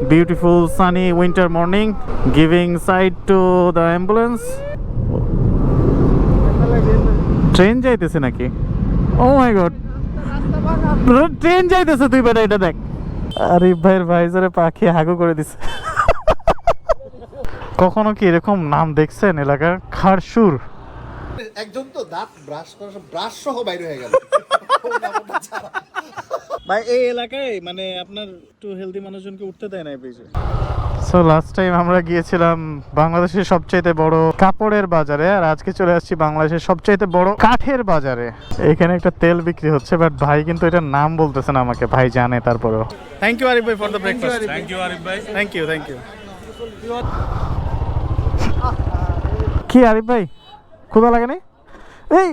beautiful sunny winter morning, giving sight to the ambulance. Train যাইতেছে নাকি? ও মাই god, train যাইতেছে, তুই বেটা এটা দেখ। আরিফ ভাইয়ের ভাইজারে পাখি হাগু করে দিছে। কখনো কি এরকম নাম দেখছেন এলাকার? খারসুর। একজন তো দাঁত ব্রাশ সহ বাইরে হয়ে গেল। ভাই এই এলাকায় মানে আপনার একটু হেলদি মানুষজনকে উঠতে দেয় না এই ব্রিজে। সো লাস্ট টাইম আমরা গিয়েছিলাম বাংলাদেশের সবচাইতে বড় কাপড়ের বাজারে, আর আজকে চলে আসছি বাংলাদেশের সবচাইতে বড় কাঠের বাজারে। এখানে একটা তেল বিক্রি হচ্ছে, বাট ভাই কিন্তু এটার নাম বলতেছে না আমাকে, ভাই জানে তারপরেও। থ্যাংক ইউ আরিফ ভাই for the breakfast. Thank you Arif ভাই। Thank you, thank you. কি আরিফ ভাই ক্ষুধা লাগে নাই? এই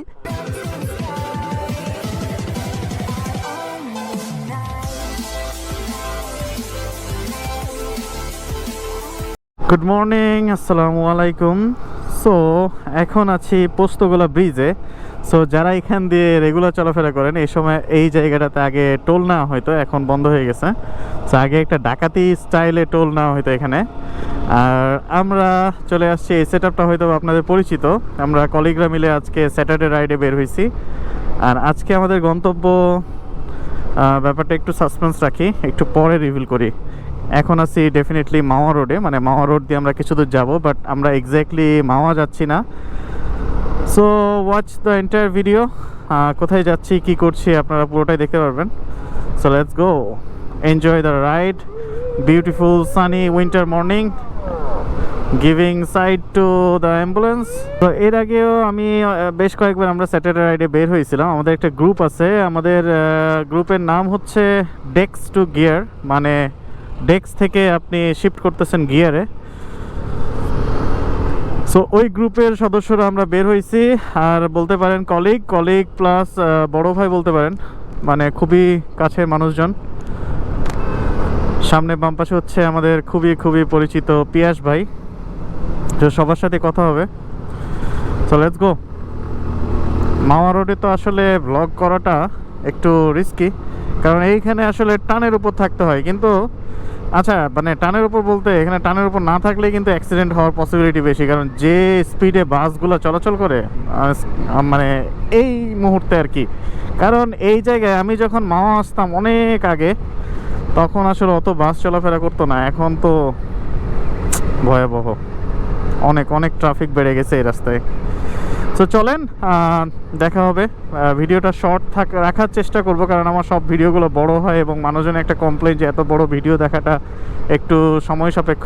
গুড মর্নিং, আসসালামু আলাইকুম। সো এখন আছি পোস্তগোলা ব্রিজে। সো যারা এখান দিয়ে রেগুলার চলাফেরা করেন, এই সময় এই জায়গাটাতে আগে টোল নেওয়া হয়তো, এখন বন্ধ হয়ে গেছে। সো আগে একটা ডাকাতি স্টাইলে টোল নেওয়া হয়তো এখানে। আর আমরা চলে আসছি, এই সেট আপটা হয়তো আপনাদের পরিচিত। আমরা কলিগরা মিলে আজকে স্যাটারডে রাইডে বের হয়েছি। আর আজকে আমাদের গন্তব্য, ব্যাপারটা একটু সাসপেন্স রাখি, একটু পরে রিভিল করি। এখন আছি ডেফিনেটলি মাওয়া রোডে, মানে মাওয়া রোড দিয়ে আমরা কিছু দূর যাবো, বাট আমরা এক্স্যাক্টলি মাওয়া যাচ্ছি না। So watch the entire video. কোথায় যাচ্ছি, কি করছি, আপনারা পুরোটাই দেখতে পারবেন। So let's go, enjoy the ride. Beautiful Sunny winter morning, giving side to the ambulance. তো এর আগেও আমি বেশ কয়েকবার আমরা স্যাটারডে রাইডে বের হয়েছিলাম। আমাদের একটা গ্রুপ আছে, আমাদের গ্রুপের নাম হচ্ছে ডেক্স টু গিয়ার, মানে ডেক্স থেকে আপনি শিফট করতেছেন গিয়ারে। সো ওই গ্রুপের সদস্যরা আমরা বের হয়েছি, আর বলতে পারেন কলিগ প্লাস বড় ভাই বলতে পারেন, মানে খুবই কাছের মানুষজন। সামনে বাম পাশে হচ্ছে আমাদের খুবই পরিচিত পিয়াস ভাই, যে সবার সাথে কথা হবে। So let's go. মাওয়া রোডে তো আসলে ব্লগ করাটা একটু রিস্কি, কারণ এইখানে আসলে টানের উপর থাকতে হয়। কিন্তু আচ্ছা, মানে টানের উপর বলতে এখানে টানের উপর না থাকলে কিন্তু অ্যাক্সিডেন্ট হওয়ার পসিবিলিটি বেশি, কারণ যে স্পিডে বাসগুলো চলাচল করে মানে এই মুহূর্তে আর কি। কারণ এই জায়গায় আমি যখন মাওয়া আসতাম অনেক আগে, তখন আসলে অত বাস চলাফেরা করতো না। এখন তো ভয়াবহ, অনেক ট্রাফিক বেড়ে গেছে এই রাস্তায়। তো চলেন, দেখা হবে। ভিডিওটা শর্ট রাখার চেষ্টা করব, কারণ আমার সব ভিডিওগুলো বড় হয় এবং মানুষজন একটা কমপ্লেন যে এত বড় ভিডিও দেখাটা একটু সময় সাপেক্ষ।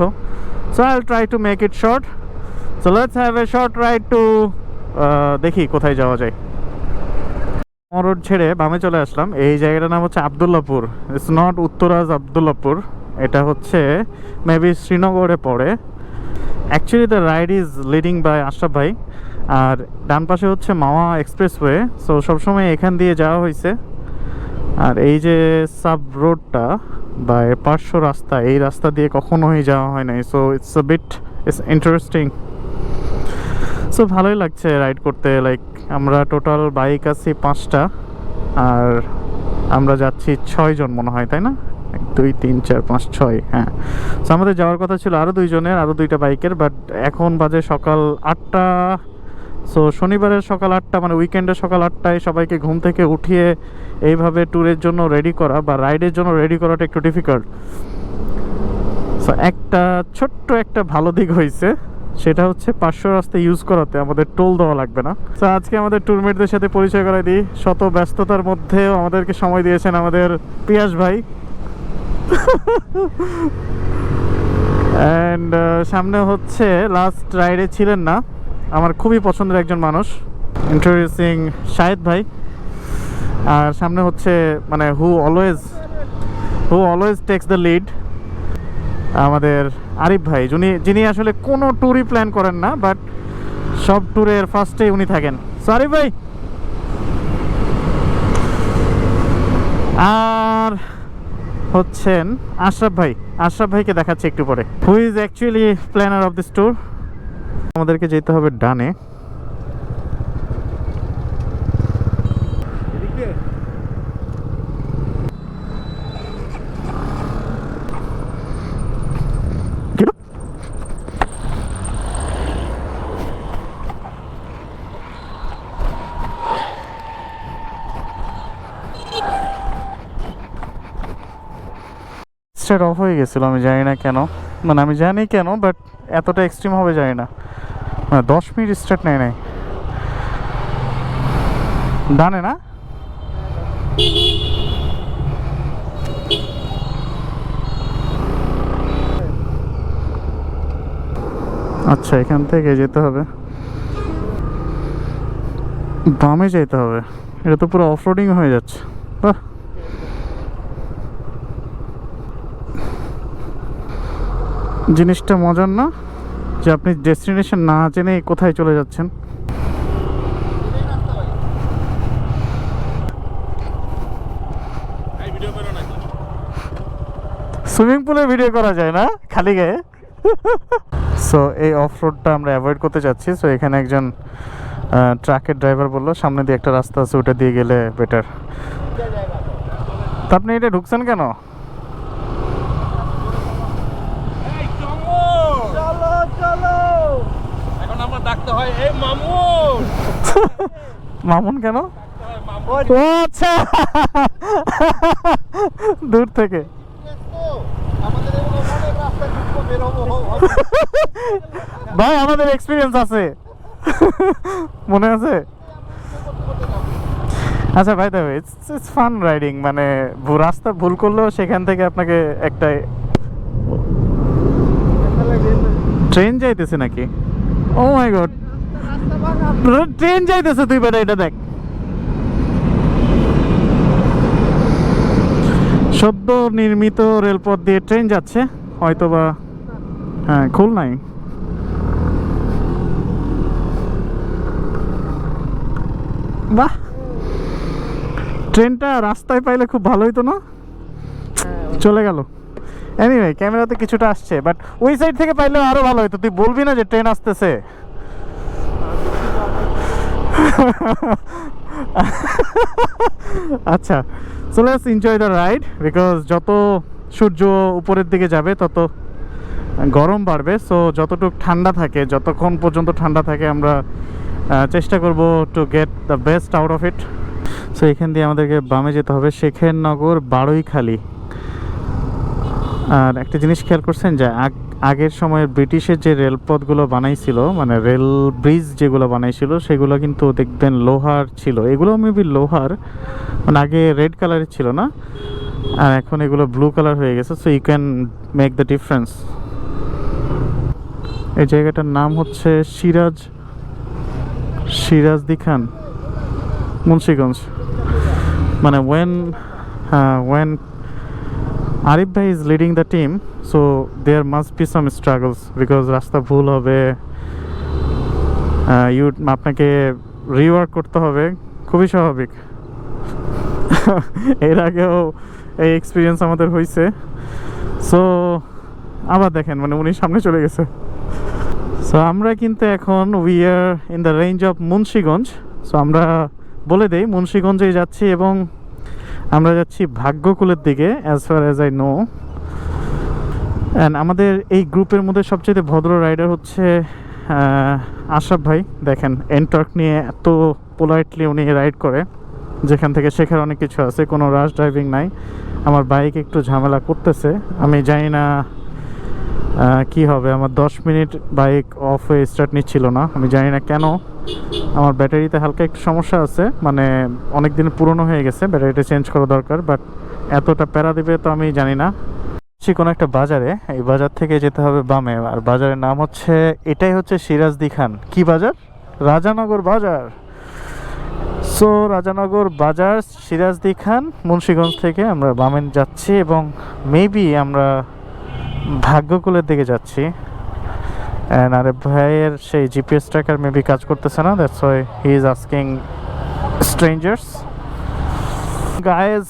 So I will try to make it short. So let's have a short ride to, দেখি কোথায় যাওয়া যায়। রোড ছেড়ে বামে চলে আসলাম। এই জায়গাটার নাম হচ্ছে আবদুল্লাপুর। ইটস নট উত্তরাজ আবদুল্লাপুর, এটা হচ্ছে মেবি শ্রীনগরে পড়ে। Actually the ride is leading by Ashraf ভাই, আর ডান পাশে হচ্ছে মাওয়া এক্সপ্রেসওয়ে। সো সবসময় এখান দিয়ে যাওয়া হয়েছে। আর এই যে সাব রোডটা বা পার্শ্ব রাস্তা, এই রাস্তা দিয়ে কখনোই যাওয়া হয় নাই। So it's interesting. সো ভালোই লাগছে রাইড করতে। লাইক আমরা টোটাল বাইক আছি 5টা, আর আমরা যাচ্ছি 6 জন মনে হয়, তাই না? 1 2 3 4 5 6, হ্যাঁ। সো আমাদের যাওয়ার কথা ছিল আরও 2 জনের, আরও 2টা বাইকের, বাট এখন বাজে সকাল 8টা। সো শনিবারের সকাল 8টা, মানে উইকেন্ডের সকাল 8টায় সবাইকে ঘুম থেকে উঠিয়ে এইভাবে ট্যুরের জন্য রেডি করা বা রাইডের জন্য রেডি করাটা একটু ডিফিকাল্ট। সো একটা ছোট্ট একটা ভালো দিক হয়েছে, সেটা হচ্ছে পার্শ্ব রাস্তা ইউজ করাতে আমাদের টোল দেওয়া লাগবে না। তো আজকে আমাদের ট্যুরমেটদের সাথে পরিচয় করাই দিই। শত ব্যস্ততার মধ্যেও আমাদেরকে সময় দিয়েছেন আমাদের পিয়াস ভাই। অ্যান্ড সামনে হচ্ছে লাস্ট রাইডে ছিলেন না আমার খুবই পছন্দের একজন মানুষ, ইন্ট্রোডিউসিং শাহেদ ভাই। আর সামনে হচ্ছে মানে হু অলওয়েজ টেক্স দ্য লিড, আমাদের আরিফ ভাই, যিনি আসলে কোনো ট্যুরই প্ল্যান করেন না, বাট সব ট্যুরের ফার্স্টেই উনি থাকেন। সো আরিফ ভাই। আর হচ্ছেন আশরাফ ভাইকে দেখাচ্ছি একটু পরে, who is actually planner of this tour. আমাদেরকে যেতে হবে ডানে। স্টার্ট অফ হয়ে গেছিলো, আমি জানি না কেন, মানে আমি জানি কেন, বাট এতটা এক্সট্রিম হবে জানি না, মানে 10 মিনিট স্টার্ট নেয় নাই। ডানে না? আচ্ছা, এখান থেকে যেতে হবে, বামে যেতে হবে। এটা তো পুরো অফরোডিং হয়ে যাচ্ছে। বাহ, জিনিসটা মজার না, যে আপনি ডেস্টিনেশন না জেনে কোথায় চলে যাচ্ছেন। সুইমিং পুলে ভিডিও করা যায় না খালি গায়ে? সো এই অফ রোডটা আমরা অ্যাভয়েড করতে চাচ্ছি। সো এখানে একজন ট্রাকের ড্রাইভার বললো সামনে দিয়ে একটা রাস্তা আছে, ওটা দিয়ে গেলে বেটার। তা আপনি এটা ঢুকছেন কেন? মামুন কেন? ও আচ্ছা, দূর থেকে। ভাই আমাদের এক্সপিরিয়েন্স আছে, মনে আছে? আচ্ছা ভাই, দেখো ইটস ফান রাইডিং, মানে রাস্তা ভুল করলেও সেখান থেকে আপনাকে একটা ট্রেন যাইতেছে নাকি? ও মাই গড, ট্রেন যাইতেছে, তুই বেটা এটা দেখ। সদ্য নির্মিত রেলপথ দিয়ে ট্রেন যাচ্ছে, হয়তোবা। হ্যাঁ, খুলনায়। বাহ, ট্রেনটা রাস্তায় পাইলে খুব ভালো হইতো না? চলে গেল। এনিওয়ে, ক্যামেরাতে কিছুটা আসছে, বাট ওই সাইড থেকে পাইলেও আরো ভালো হইতো। তুই বলবি না যে ট্রেন আসতেছে? আচ্ছা, so let's enjoy the ride, because যত সূর্য উপরের দিকে যাবে তত গরম বাড়বে। সো যতটুকু ঠান্ডা থাকে, যতক্ষণ পর্যন্ত ঠান্ডা থাকে, আমরা চেষ্টা করব to get the best out of it. So এখান দিয়ে আমাদেরকে বামে যেতে হবে, শেখেরনগর বারুইখালী। আর একটা জিনিস খেয়াল করছেন যে আগের সময়ের ব্রিটিশের যে রেলপথগুলো বানাইছিল, মানে রেল ব্রিজ যেগুলো বানাইছিল, সেগুলো কিন্তু দেখবেন লোহার ছিল। এগুলো মেবি লোহার, মানে আগে রেড কালারের ছিল না, আর এখন এগুলো ব্লু কালার হয়ে গেছে। So you can make the difference. এই জায়গাটার নাম হচ্ছে সিরাজদি খান, মুন্সিগঞ্জ। মানে when Arif bhai is leading the team, so there must be some struggles because রাস্তা ভুল হবে, আপনাকে রিওয়ার্ক করতে হবে, খুবই স্বাভাবিক। এর আগেও এই এক্সপিরিয়েন্স আমাদের হয়েছে। সো আবার দেখেন, মানে উনি সামনে চলে গেছে। সো আমরা কিন্তু এখন we are in the range of Munshiganj. So আমরা বলে দেই মুন্সিগঞ্জে যাচ্ছি, এবং আমরা যাচ্ছি ভাগ্যকুলের দিকে, as far as I know. And আমাদের এই গ্রুপের মধ্যে সবচেয়ে ভদ্র রাইডার হচ্ছে আশরাফ ভাই। দেখেন, এনটর্ক নিয়ে এত পোলাইটলি উনি রাইড করে, যেখান থেকে শেখার অনেক কিছু আছে। কোনো রাশ ড্রাইভিং নাই। আমার বাইক একটু ঝামেলা করতেছে, আমি জানি না কি হবে। আমার 10 মিনিট বাইক অফ হয়ে স্টার্ট নিচ্ছিল না, আমি জানি না কেন। আমার ব্যাটারিতে হালকা একটু সমস্যা আছে, মানে অনেক দিন পুরনো হয়ে গেছে, ব্যাটারিটা চেঞ্জ করা দরকার। বাট এতটা প্যারা দিবে তো আমি জানি না। কোনো একটা বাজারে, এই বাজার থেকে যেতে হবে বামে, আর বাজারের নাম হচ্ছে, এটাই হচ্ছে সিরাজদি খান। কি বাজার? রাজানগর বাজার। সো রাজানগর বাজার, সিরাজদি খান, মুন্সিগঞ্জ থেকে আমরা বামে যাচ্ছি, এবং মেবি আমরা ভাগ্যকুলের দিকে যাচ্ছি। অ্যান্ড আরে ভাইয়ের সেই জিপিএস ট্র্যাকার মেবি কাজ করতেছে না, that's why he is asking strangers. Guys,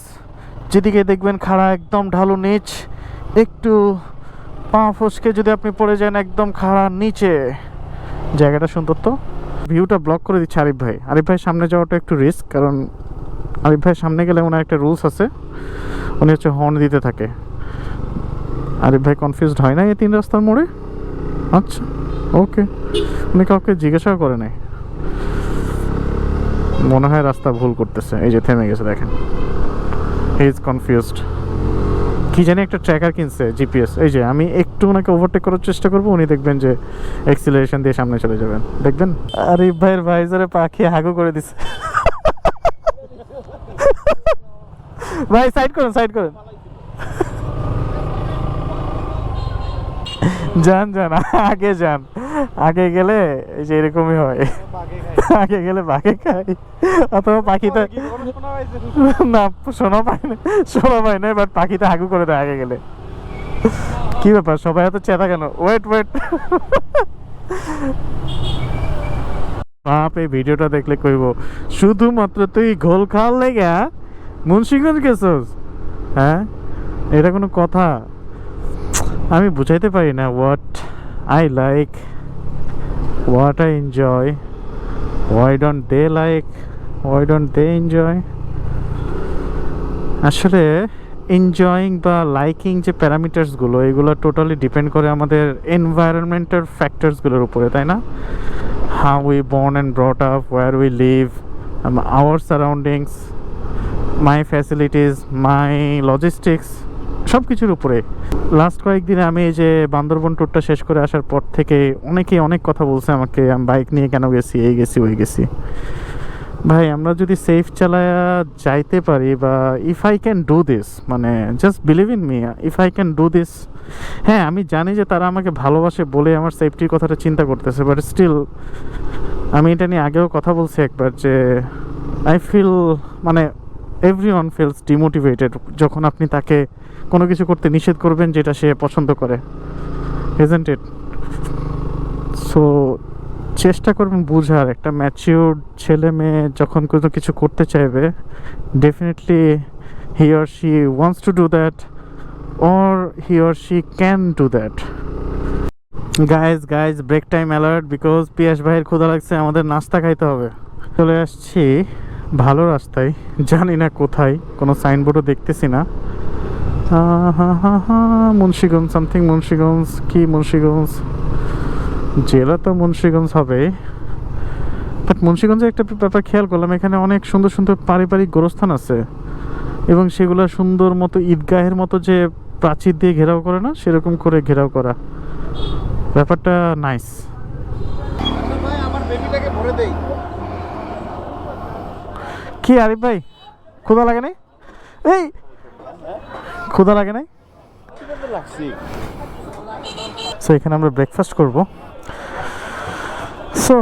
যেদিকে দেখবেন খাড়া, একদম ঢালু নিচ, একটু পা ফসকে যদি আপনি পড়ে যান, একদম খাড়া নিচে। জায়গাটা সুন্দর তো, ভিউটা ব্লক করে দিচ্ছে আরিফ ভাই। আরিফ ভাই সামনে যাওয়াটা একটু রিস্ক, কারণ আরিফ ভাই সামনে গেলে ওনার একটা রুলস আছে, উনি হচ্ছে হর্ন দিতে থাকে। আরিফ ভাই কনফিউজড হয় না এই 3 রাস্তার মোড়ে? আচ্ছা, ওকে। উনি কাউকে জিজ্ঞাসা করে নাই, মনে হয় রাস্তা ভুল করতেছে। এই যে থেমে গেছে, দেখেন, হি ইজ কনফিউজড। কি কি জানি একটা ট্র্যাকার কিনছে জিপিএস। এই যে আমি একটু ওনাকে ওভারটেক করার চেষ্টা করবো, উনি দেখবেন যে অ্যাক্সিলারেশন দিয়ে সামনে চলে যাবেন, দেখবেন। আরিফ ভাইয়ের ভাইজারে পাখি হাগু করে দিছে। ভাই সাইড করুন, সাইড করুন। যান যান, আগে যান, আগে গেলে এই যে এরকমই হয়, আগে গেলে বাঘে খাই অথবা পাখিতে না শোনা পায় না, শোনা পায় না, বাট পাখিতে হাগু করে দেয় আগে গেলে। কি ব্যাপার সবাই এত চেতা কেন? ওয়েট ওয়েট, বাপ এই ভিডিওটা দেখলে কইব শুধুমাত্র তুই ঘোল খাওয়ার লেগা মুন্সিগঞ্জ গেছস, হ্যাঁ? এটা কোনো কথা? আমি বুঝাইতে পারি না what I like, what I enjoy, why don't they like, why don't they enjoy? আসলে এনজয়িং বা লাইকিং যে প্যারামিটার্সগুলো, এগুলো টোটালি ডিপেন্ড করে আমাদের এনভায়রনমেন্টাল ফ্যাক্টরসগুলোর উপরে, তাই না? How we born and brought up, where we live, our surroundings, my facilities, my logistics, সব কিছুর উপরে। লাস্ট কয়েকদিনে আমি এই যে বান্দরবন ট্যুরটা শেষ করে আসার পর থেকে অনেকেই অনেক কথা বলছে আমাকে, আমি বাইক নিয়ে কেন গেছি, এই গেছি ওই গেছি। ভাই আমরা যদি সেফ চালায়া যাইতে পারি, বা if I can do this, মানে just believe in me, if I can do this. হ্যাঁ আমি জানি যে তারা আমাকে ভালোবাসে বলে আমার সেফটির কথাটা চিন্তা করতেছে, বাট স্টিল আমি এটা নিয়ে আগেও কথা বলছি একবার যে আই ফিল, মানে এভরিওয়ান ফিলস ডিমোটিভেটেড যখন আপনি তাকে কোনো কিছু করতে নিষেধ করবেন যেটা সে পছন্দ করে, ইজন্ট ইট? সো চেষ্টা করবেন বুঝার, একটা ম্যাচিউরড ছেলে মেয়ে যখন কোনো কিছু করতে চাইবে, definitely he or she wants to do that, or he or she can do that. Guys break time alert, because Piyas ভাইয়ের ক্ষুধা লাগছে, আমাদের নাস্তা খাইতে হবে। চলে আসছি ভালো রাস্তায়, জানি না কোথায়, কোনো সাইনবোর্ডও দেখতেছি না। মুন্সিগঞ্জ সামথিং, মুন্সিগঞ্জ কি, মুন্সিগঞ্জ জেলা তো মুন্সিগঞ্জ হবে, বাট মুন্সিগঞ্জে একটা ব্যাপার খেয়াল করলাম, এখানে অনেক সুন্দর সুন্দর পারিবারিক গোরস্থান আছে, এবং সেগুলো সুন্দর মতো ঈদগাহের মতো যে প্রাচীর দিয়ে ঘেরাও করে না, সেরকম করে ঘেরাও করা, ব্যাপারটা নাইস। ভাই আমার বেবিটাকে ভরে দেই। কি আরিফ ভাই ক্ষুধা লাগে নাই? এই ক্ষুধা লাগে নাই? সো এখানে আমরা ব্রেকফাস্ট করব। So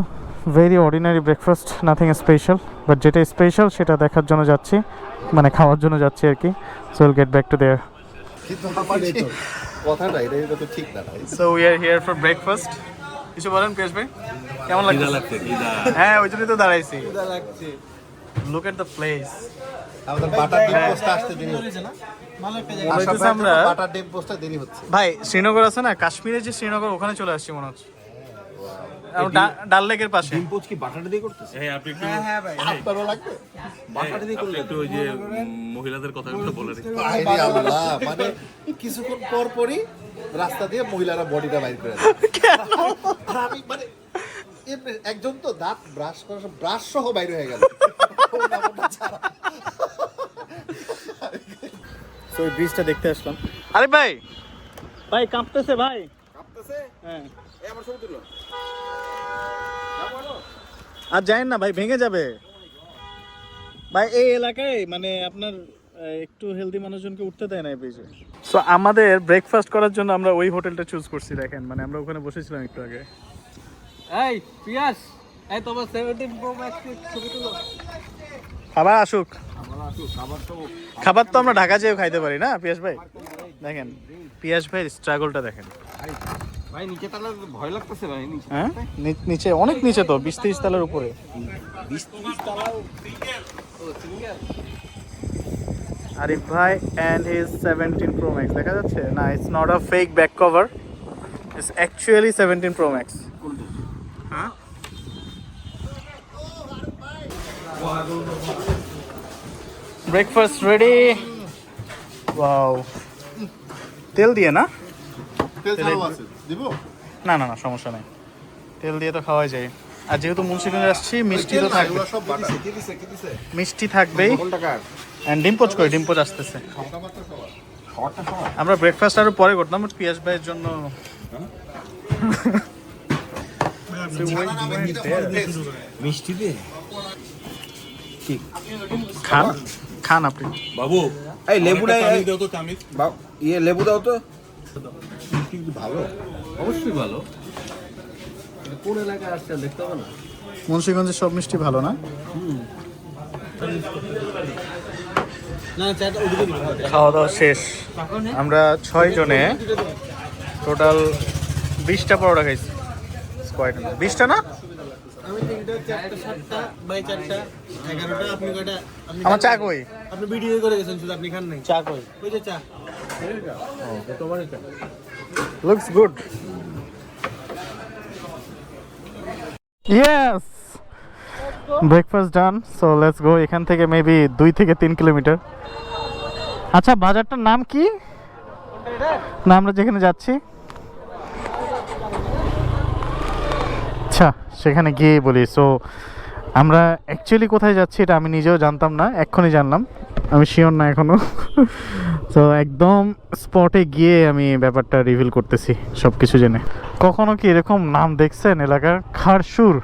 very ordinary breakfast, nothing special, but যেটা স্পেশাল সেটা দেখার জন্য যাচ্ছি, মানে খাওয়ার জন্য যাচ্ছি আর কি। So will get back to their. কিন্তু আমার যে কথাটা এটা তো ঠিক না ভাই। So we are here for breakfast. কিছু বলেন পেশ ভাই, কেমন লাগছে? হ্যাঁ ওই জন্যই তো দাঁড়াইছি। ক্ষুধা লাগছে। Look at the place. আমাদের বাটার ডিম পোস্টটা আসতে দেরি হচ্ছে না? আমরা বাটার ডিম পোস্টটা দেরি হচ্ছে। ভাই শ্রীনগর আছে না, কাশ্মীরের যে শ্রীনগর, ওখানে চলে আসছি মনে হচ্ছে, ডাল লেকের পাশে। ডিম পোচ কি বাটাটা দিয়ে করতেছে? হ্যাঁ আপনি একটু, হ্যাঁ ভাই আপনারও লাগবে বাটাটা দিয়ে করলে একটু ওই যে মহিলাদের কথাগুলো বলে দিই। আরে আল্লাহ, মানে কিছুক্ষণ পর পরই রাস্তা দিয়ে মহিলারা বডিটা বাইর করে দেয়। আর আমি মানে একজন তো দাঁত ব্রাশ সহ বাইরে হয়ে গেল। তো ওই ব্রিজটা দেখতে আসলাম। আরে ভাই ভাই কাঁপতেছে, ভাই কাঁপতেছে। হ্যাঁ এই আমার ছবি তুলো। আর যায়েন না ভাই, ভেঙে যাবে ভাই। এই এলাকায় মানে আপনার একটু হেলদি মানুষজনকে উঠতে দেয় না এই ব্রিজে। সো আমাদের ব্রেকফাস্ট করার জন্য আমরা ওই হোটেলটা চুজ করছি, দেখেন মানে আমরা ওখানে বসেছিলাম একটু আগে। এই পিয়াস, এই তোমার 17 প্রো ম্যাক্স ছবি তুলো। খাবার আসুক, খাবার তো আমরা ঢাকা যেয়েও খাইতে পারি না পিয়াস ভাই। দেখেন পিয়াস ভাইয়ের স্ট্রাগলটা দেখেন ভাই। নিচে তাহলে ভয় লাগতেছে ভাই। হ্যাঁ নিচে, অনেক নিচে তো, 20-30 তলার উপরে। 20-30 তলাও আরিফ ভাই and his 17 Pro Max দেখা যাচ্ছে না? It's not a fake back cover, it's actually 17 Pro Max. হ্যাঁ ব্রেকফাস্ট রেডি। ওয়াও, তেল দিয়ে না? তেল ছাড়াও আছে, দিব? না না না সমস্যা নেই, তেল দিয়ে তো খাওয়াই যায়। আর যেহেতু মুন্সিগঞ্জে আসছি, মিষ্টি তো থাকবে, এগুলো সব বাটার। মিষ্টি থাকবেই। কোন টাকা? এন্ড ডিম পোচ করে, ডিম পোচ আসতেছে। খাবারটা সময় আমরা ব্রেকফাস্ট আরো পরে করতাম, বাট পিয়াস ভাইয়ের জন্য মিষ্টি দিয়ে খান খান আপনি। বাবু এই লেবুটা চামিচ দাও তো, চামিচ। ইয়ে লেবু দাও তো কিন্তু ভালো অবশ্যই ভালো। এটা কোন এলাকায় আসছে দেখতে হবে না? মুন্সিগঞ্জের সব মিষ্টি ভালো না? না চাটা ওদিকে দিতে হবে। খাওয়া দাওয়া শেষ, আমরা 6 জনে টোটাল 20টা পরোটা খাইছি। 20টা না, আমি 3টা 4টা 7টা বাই 4টা 11টা। আপনি কয়টা? আমার চা কই? আপনি ভিডিও করে গেছেন শুধু, আপনি খান নাই। চা কই? ওই যে চা। তোমার চা। Looks good. Yes. Breakfast done. So let's go. এখান থেকে মেবি 2 থেকে 3 কিলোমিটার। আচ্ছা, বাজারটার নাম কি? না, আমরা যেখানে যাচ্ছি। আচ্ছা, সেখানে গিয়ে বলি। সো আমরা অ্যাকচুয়ালি কোথায় যাচ্ছি এটা আমি নিজেও জানতাম না, এক্ষুনি জানলাম। আমি শিওর না এখনো। তো একদম স্পটে গিয়ে আমি ব্যাপারটা রিভিল করতেছি সব কিছু জেনে। কখনো কি এরকম নাম দেখছেন এলাকার? খারসুর।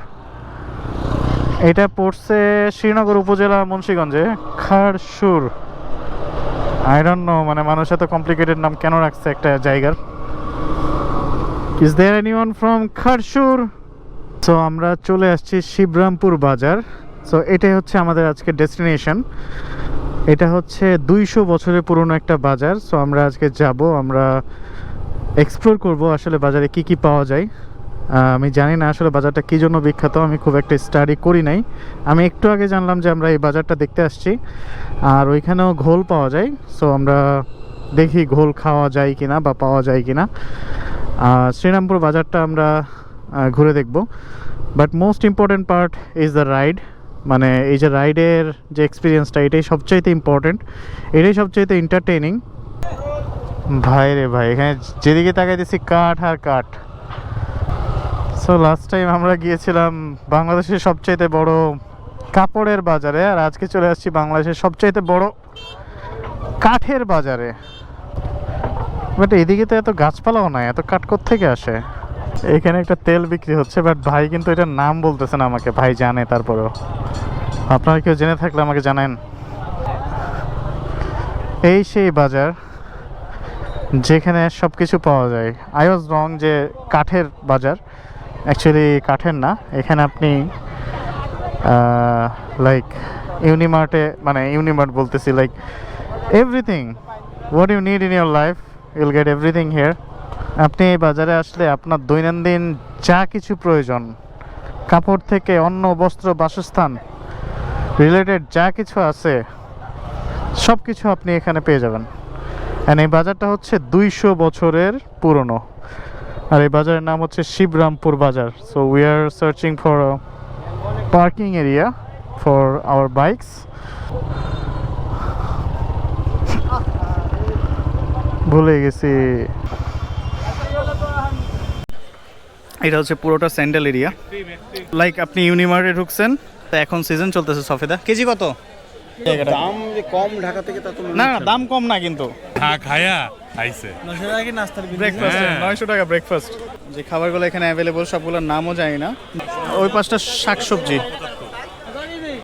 এটা পড়ছে শ্রীনগর উপজেলা মুন্সিগঞ্জে। খারসুর, আই ডোন্ট নো, মানে মানুষ এত কমপ্লিকেটেড নাম কেন রাখছে একটা জায়গার। Is there anyone from Kharsur? So আমরা চলে আসছি শিবরামপুর বাজার। সো এটাই হচ্ছে আমাদের আজকের ডেস্টিনেশন। এটা হচ্ছে 200 বছরের পুরনো একটা বাজার। সো আমরা আজকে যাব, আমরা এক্সপ্লোর করব আসলে বাজারে কি কি পাওয়া যায়। আমি জানি না আসলে বাজারটা কী জন্য বিখ্যাত, আমি খুব একটা স্টাডি করি নাই। আমি একটু আগে জানলাম যে আমরা এই বাজারটা দেখতে আসছি, আর ওইখানেও ঘোল পাওয়া যায়। সো আমরা দেখি ঘোল খাওয়া যায় কিনা বা পাওয়া যায় কিনা। শ্রীরামপুর বাজারটা আমরা ঘুরে দেখব। But most important part is the ride. মানে এই যে রাইডের যে এক্সপিরিয়েন্সটা, এটাই সবচাইতে ইম্পর্ট্যান্ট, এটাই সবচাইতে এন্টারটেইনিং। ভাই রে ভাই, এখানে যেদিকে তাকাইতেছি কাঠ আর কাঠ। সো লাস্ট টাইম আমরা গিয়েছিলাম বাংলাদেশের সবচাইতে বড় কাপড়ের বাজারে, আর আজকে চলে আসছি বাংলাদেশের সবচাইতে বড় কাঠের বাজারে। বাট এদিকে তো এত গাছপালাও নাই, এত কাঠ কোত্থেকে আসে? এখানে একটা তেল বিক্রি হচ্ছে, বাট ভাই কিন্তু এটার নাম বলতেছে না আমাকে। ভাই জানে, তারপরেও আপনারা কেউ জেনে থাকলে আমাকে জানেন। এই সেই বাজার যেখানে সব কিছু পাওয়া যায়। আই ওয়াজ রং যে কাঠের বাজার, অ্যাকচুয়ালি কাঠের না। এখানে আপনি লাইক ইউনিমার্টে, মানে ইউনিমার্ট বলতেছি, like everything what you need in your life you'll get everything here. আপনি এই বাজারে আসলে আপনার দৈনন্দিন যা কিছু প্রয়োজন, কাপড় থেকে অন্ন, বস্ত্র, বাসস্থান রিলেটেড যা কিছু আছে সব কিছু আপনি এখানে পেয়ে যাবেন। অ্যান্ড এই বাজারটা হচ্ছে 200 বছরের পুরনো, আর এই বাজারের নাম হচ্ছে শিবরামপুর বাজার। So we are searching for a parking area for our bikes. ভুলে গেছি। এটা হচ্ছে পুরোটা স্যান্ডেল এরিয়া। লাইক আপনি ইউনিমার্টে ঢুকছেন, তা এখন সিজন চলতেছে সফেদা। কেজি কত? দাম যে কম ঢাকা থেকে তা তো না না, দাম কম না কিন্তু। খায়া আইছে 900 টাকা কি নাস্তার বিল? ব্রেকফাস্ট 900 টাকা ব্রেকফাস্ট। যে খাবারগুলো এখানে অ্যাভেলেবল সবগুলোর নামও জানি না। ওই পাশটা শাকসবজি।